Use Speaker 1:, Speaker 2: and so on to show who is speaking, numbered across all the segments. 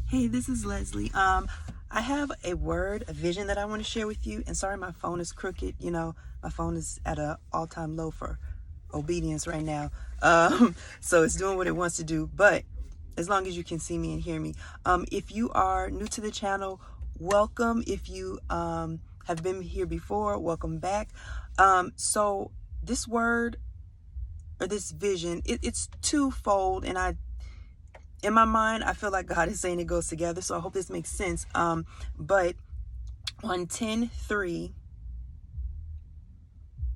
Speaker 1: Hey, this is Leslie. I have a word, a vision that I want to share with you. And sorry, my phone is crooked. You know, my phone is at an all-time low for obedience right now. So it's doing what it wants to do. But as long as you can see me and hear me, if you are new to the channel, welcome. If you have been here before, welcome back. So this word or this vision, it's twofold, and in my mind, I feel like God is saying it goes together, so I hope this makes sense. But on 10/3,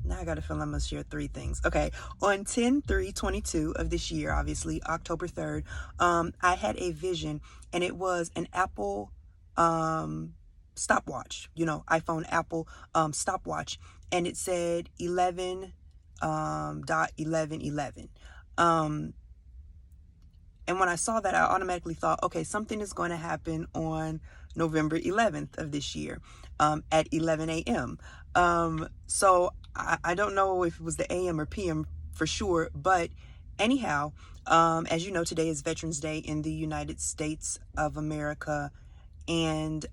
Speaker 1: now I got to feel I must share three things. Okay, on 10/3/22 of this year, obviously October 3rd, I had a vision, and it was an Apple stopwatch. You know, iPhone Apple stopwatch, and it said 11.1111. And when I saw that, I automatically thought, okay, something is going to happen on November 11th of this year at 11 a.m. So I don't know if it was the AM or PM for sure, but anyhow, as you know, today is Veterans Day in the United States of America. And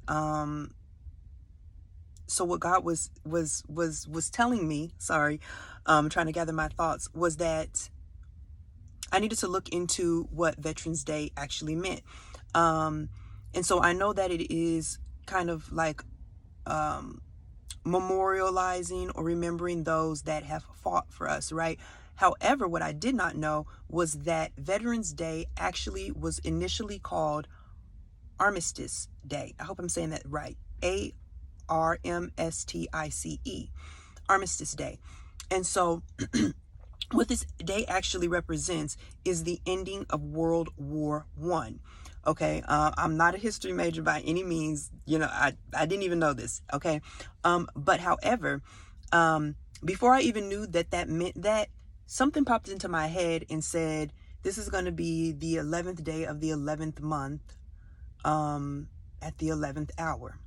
Speaker 1: so what God was telling me, trying to gather my thoughts, was that I needed to look into what Veterans Day actually meant. And so I know that it is kind of like memorializing or remembering those that have fought for us, right? However, what I did not know was that Veterans Day actually was initially called Armistice Day. I hope I'm saying that right. ARMSTICE, Armistice Day. And so what this day actually represents is the ending of World War I. Okay, I'm not a history major by any means. You know, I didn't even know this. Okay, but however, before I even knew that meant that, something popped into my head and said, this is going to be the 11th day of the 11th month at the 11th hour.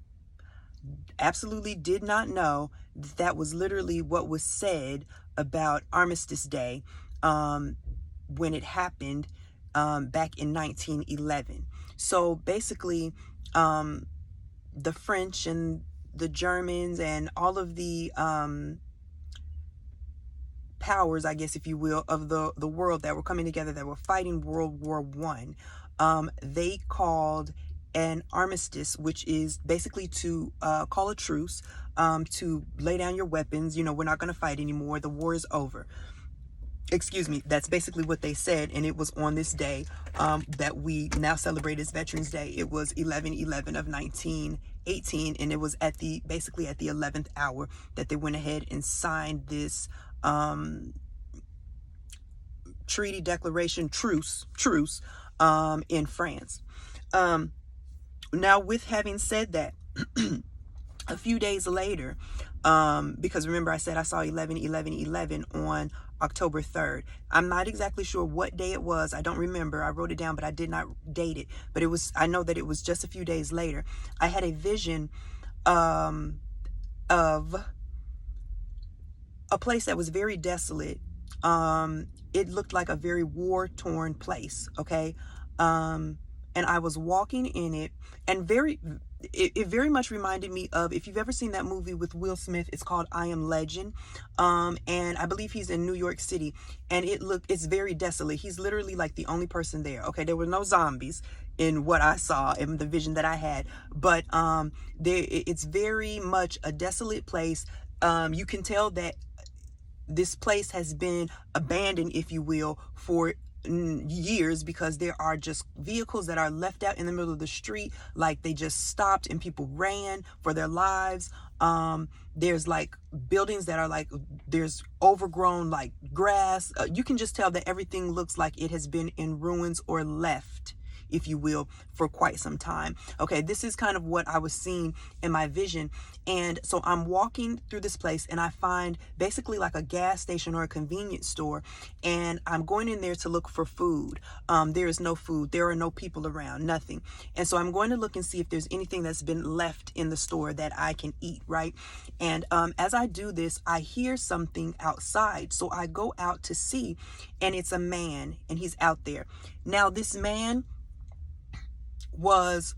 Speaker 1: Absolutely did not know that was literally what was said about Armistice Day when it happened back in 1911. So basically, the French and the Germans and all of the powers, I guess, if you will, of the world that were coming together, that were fighting World War I, they called an armistice, which is basically to call a truce, to lay down your weapons. You know, we're not going to fight anymore. The war is over. Excuse me. That's basically what they said. And it was on this day that we now celebrate as Veterans Day. It was 11/11 of 1918. And it was basically at the 11th hour that they went ahead and signed this treaty declaration truce in France. Now, with having said that, a few days later, because remember I said I saw 11/11/11 on October 3rd. I'm not exactly sure what day it was. I don't remember. I wrote it down, but I did not date it. But I know that it was just a few days later. I had a vision of a place that was very desolate. It looked like a very war-torn place, okay? And I was walking in it, and it very much reminded me of, if you've ever seen that movie with Will Smith, it's called I Am Legend. And I believe he's in New York City, and it's very desolate. He's literally like the only person there. Okay, there were no zombies in what I saw in the vision that I had, but it's very much a desolate place. You can tell that this place has been abandoned, if you will, for years, because there are just vehicles that are left out in the middle of the street, like they just stopped and people ran for their lives. There's like buildings that are like, there's overgrown like grass. You can just tell that everything looks like it has been in ruins or left, if you will, for quite some time. Okay, this is kind of what I was seeing in my vision. And so I'm walking through this place, and I find basically like a gas station or a convenience store, and I'm going in there to look for food. There is no food. There are no people around, nothing. And so I'm going to look and see if there's anything that's been left in the store that I can eat, right? And as I do this, I hear something outside. So I go out to see, and it's a man, and he's out there. Now, this man, was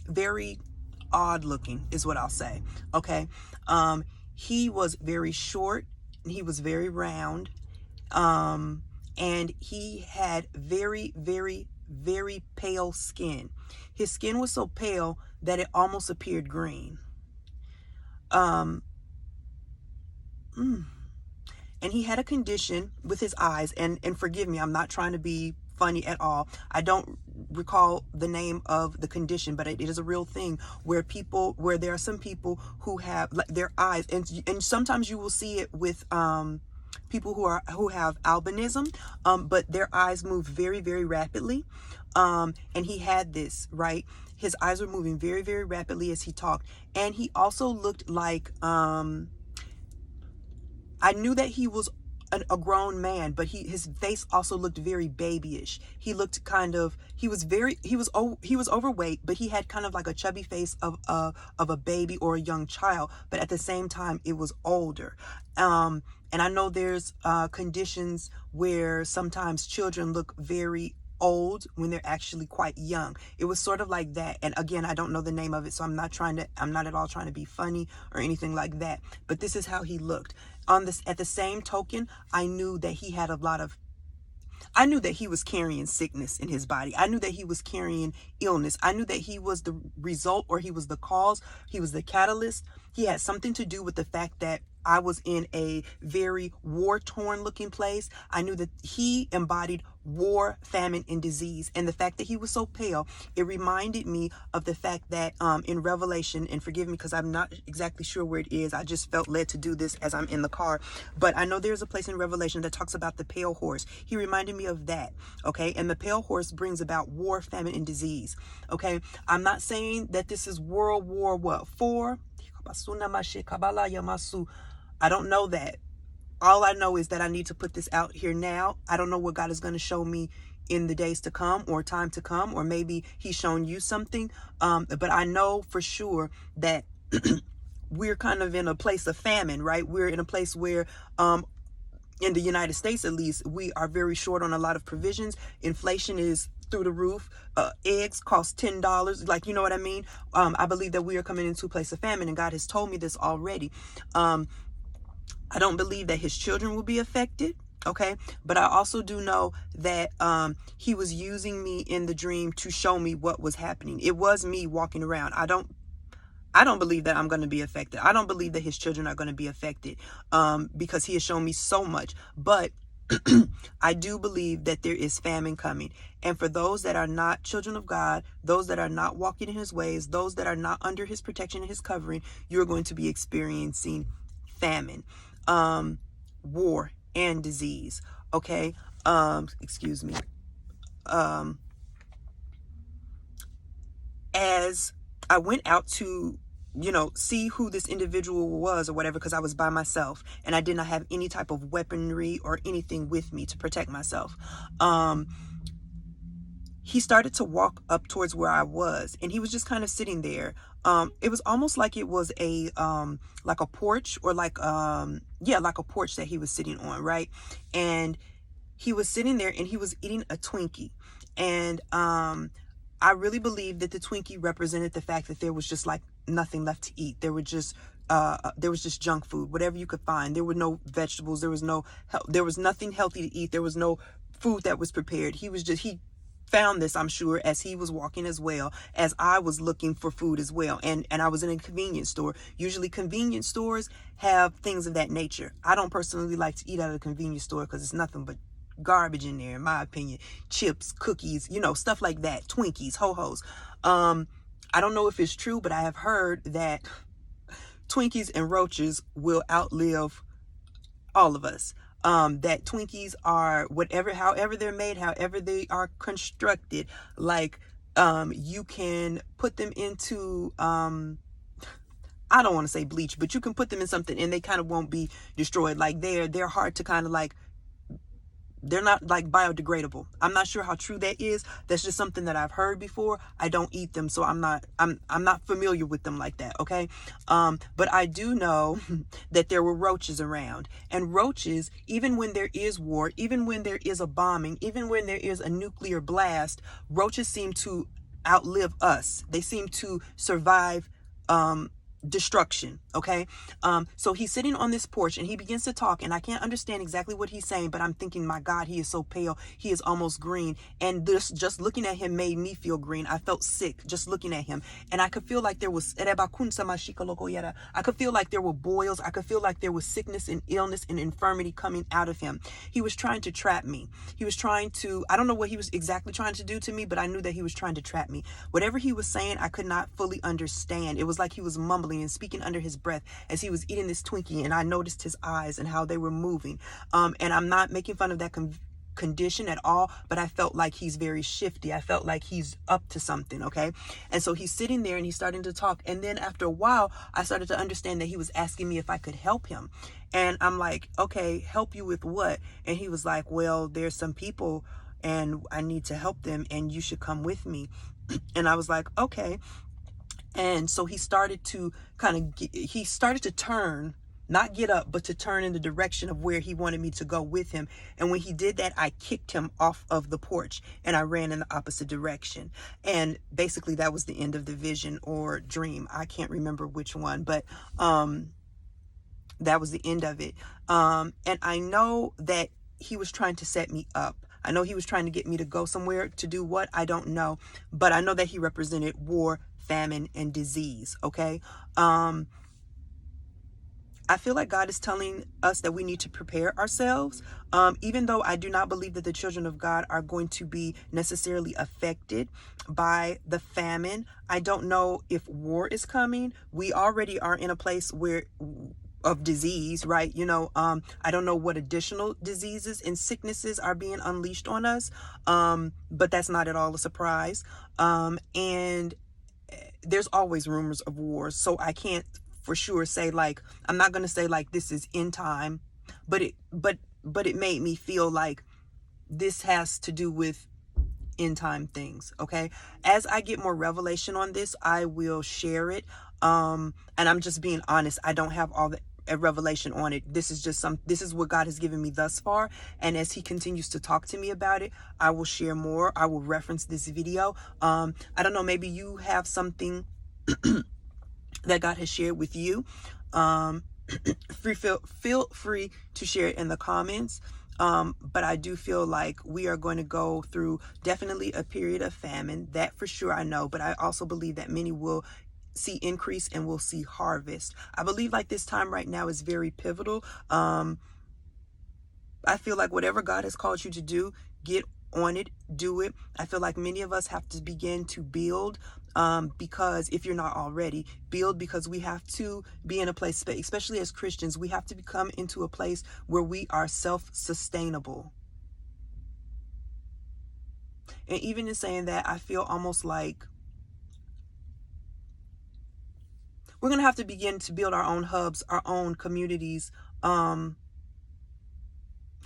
Speaker 1: very odd looking, is what I'll say. Okay. He was very short, he was very round, and he had very, very, very pale skin. His skin was so pale that it almost appeared green. Um, and he had a condition with his eyes, and forgive me, I'm not trying to be funny at all. I don't recall the name of the condition, but it is a real thing where there are some people who have like their eyes, and sometimes you will see it with people who have albinism, but their eyes move very, very rapidly. And he had this, right? His eyes were moving very, very rapidly as he talked, and he also looked like I knew that he was a grown man, but his face also looked very babyish. He looked kind of, he was overweight, but he had kind of like a chubby face of a baby or a young child, but at the same time it was older. And I know there's conditions where sometimes children look very old when they're actually quite young. It was sort of like that. And again, I don't know the name of it, so I'm not at all trying to be funny or anything like that. But this is how he looked. At the same token, I knew that he was carrying sickness in his body. I knew that he was carrying illness. I knew that he was the result, or he was the cause. He was the catalyst. He had something to do with the fact that I was in a very war-torn looking place. I knew that he embodied war, famine, and disease. And the fact that he was so pale, it reminded me of the fact that in Revelation, and forgive me because I'm not exactly sure where it is. I just felt led to do this as I'm in the car. But I know there's a place in Revelation that talks about the pale horse. He reminded me of that. Okay. And the pale horse brings about war, famine, and disease. Okay. I'm not saying that this is World War IV. I don't know that. All I know is that I need to put this out here now. I don't know what God is going to show me in the days to come or time to come, or maybe he's shown you something. But I know for sure that we're kind of in a place of famine, right? We're in a place where, in the United States, at least, we are very short on a lot of provisions. Inflation is through the roof. Eggs cost $10. Like, you know what I mean? I believe that we are coming into a place of famine, and God has told me this already. I don't believe that his children will be affected. Okay. But I also do know that he was using me in the dream to show me what was happening. It was me walking around. I don't believe that I'm going to be affected. I don't believe that his children are going to be affected because he has shown me so much. But I do believe that there is famine coming. And for those that are not children of God, those that are not walking in his ways, those that are not under his protection and his covering, you're going to be experiencing famine, war, and disease. Okay. Excuse me. As I went out to, see who this individual was or whatever, because I was by myself and I did not have any type of weaponry or anything with me to protect myself. He started to walk up towards where I was, and he was just kind of sitting there. It was almost like it was like a porch, or like a porch that he was sitting on, right? And he was sitting there and he was eating a Twinkie. And I really believe that the Twinkie represented the fact that there was just like nothing left to eat. There was just junk food, whatever you could find. There were no vegetables. There was nothing healthy to eat. There was no food that was prepared. He found this, I'm sure, as he was walking, as well as I was looking for food as well. And I was in a convenience store. Usually convenience stores have things of that nature. I don't personally like to eat out of a convenience store because it's nothing but garbage in there, in my opinion. Chips, cookies, stuff like that. Twinkies, ho-hos. I don't know if it's true, but I have heard that Twinkies and roaches will outlive all of us. That Twinkies are however they're made, however they are constructed, like, you can put them into, I don't want to say bleach, but you can put them in something and they kind of won't be destroyed. Like they're hard to kind of like, they're not like biodegradable. I'm not sure how true that is. That's just something that I've heard before. I don't eat them, so I'm not familiar with them like that. Okay. But I do know that there were roaches around, and roaches, even when there is war, even when there is a bombing, even when there is a nuclear blast, roaches seem to outlive us. They seem to survive destruction. Okay. So he's sitting on this porch and he begins to talk, and I can't understand exactly what he's saying, but I'm thinking, my God, he is so pale. He is almost green. And this, just looking at him made me feel green. I felt sick just looking at him. And I could feel like there was, I could feel like there were boils. I could feel like there was sickness and illness and infirmity coming out of him. He was trying to trap me. He was trying to, I don't know what he was exactly trying to do to me, but I knew that he was trying to trap me. Whatever he was saying, I could not fully understand. It was like he was mumbling and speaking under his breath as he was eating this Twinkie, and I noticed his eyes and how they were moving. And I'm not making fun of that condition at all, but I felt like he's very shifty. I felt like he's up to something. Okay. And so he's sitting there and he's starting to talk. And then after a while, I started to understand that he was asking me if I could help him. And I'm like, okay, help you with what? And he was like, well, there's some people and I need to help them and you should come with me. And I was like, okay. And so he started to he started to turn, not get up, but to turn in the direction of where he wanted me to go with him. And when he did that, I kicked him off of the porch and I ran in the opposite direction. And basically that was the end of the vision or dream. I can't remember which one, but that was the end of it. And I know that he was trying to set me up. I know he was trying to get me to go somewhere to do what, I don't know, but I know that he represented war, famine, and disease. Okay. I feel like God is telling us that we need to prepare ourselves. Even though I do not believe that the children of God are going to be necessarily affected by the famine. I don't know if war is coming. We already are in a place where of disease, right? I don't know what additional diseases and sicknesses are being unleashed on us. But that's not at all a surprise. And there's always rumors of wars. So I can't for sure say, like, I'm not going to say like this is end time, but it made me feel like this has to do with end time things. Okay. As I get more revelation on this, I will share it. And I'm just being honest. I don't have all the revelation on it. This is what God has given me thus far. And as he continues to talk to me about it, I will share more. I will reference this video. I don't know, maybe you have something that God has shared with you. Feel free to share it in the comments. But I do feel like we are going to go through definitely a period of famine. That for sure I know, but I also believe that many will see increase and we'll see harvest. I believe like this time right now is very pivotal. I feel like whatever God has called you to do, get on it, do it. I feel like many of us have to begin to build, because if you're not already, build, because we have to be in a place, especially as Christians, we have to become into a place where we are self-sustainable. And even in saying that, I feel almost like we're going to have to begin to build our own hubs, our own communities, for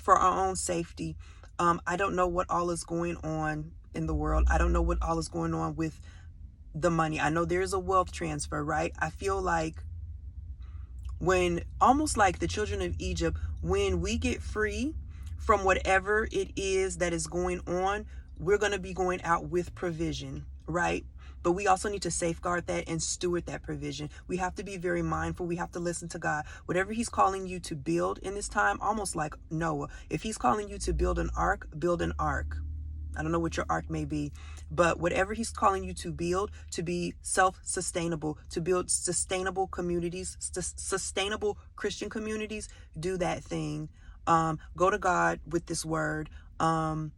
Speaker 1: our own safety. I don't know what all is going on in the world. I don't know what all is going on with the money. I know there's a wealth transfer, right? I feel like almost like the children of Egypt, when we get free from whatever it is that is going on, we're going to be going out with provision, right? But we also need to safeguard that and steward that provision. We have to be very mindful. We have to listen to God. Whatever he's calling you to build in this time, almost like Noah. If he's calling you to build an ark, build an ark. I don't know what your ark may be, but whatever he's calling you to build, to be self-sustainable, to build sustainable communities, sustainable Christian communities, do that thing. Go to God with this word. Go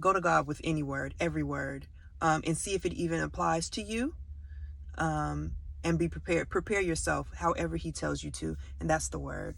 Speaker 1: to God with any word, every word. And see if it even applies to you, and be prepared. Prepare yourself however he tells you to, and that's the word.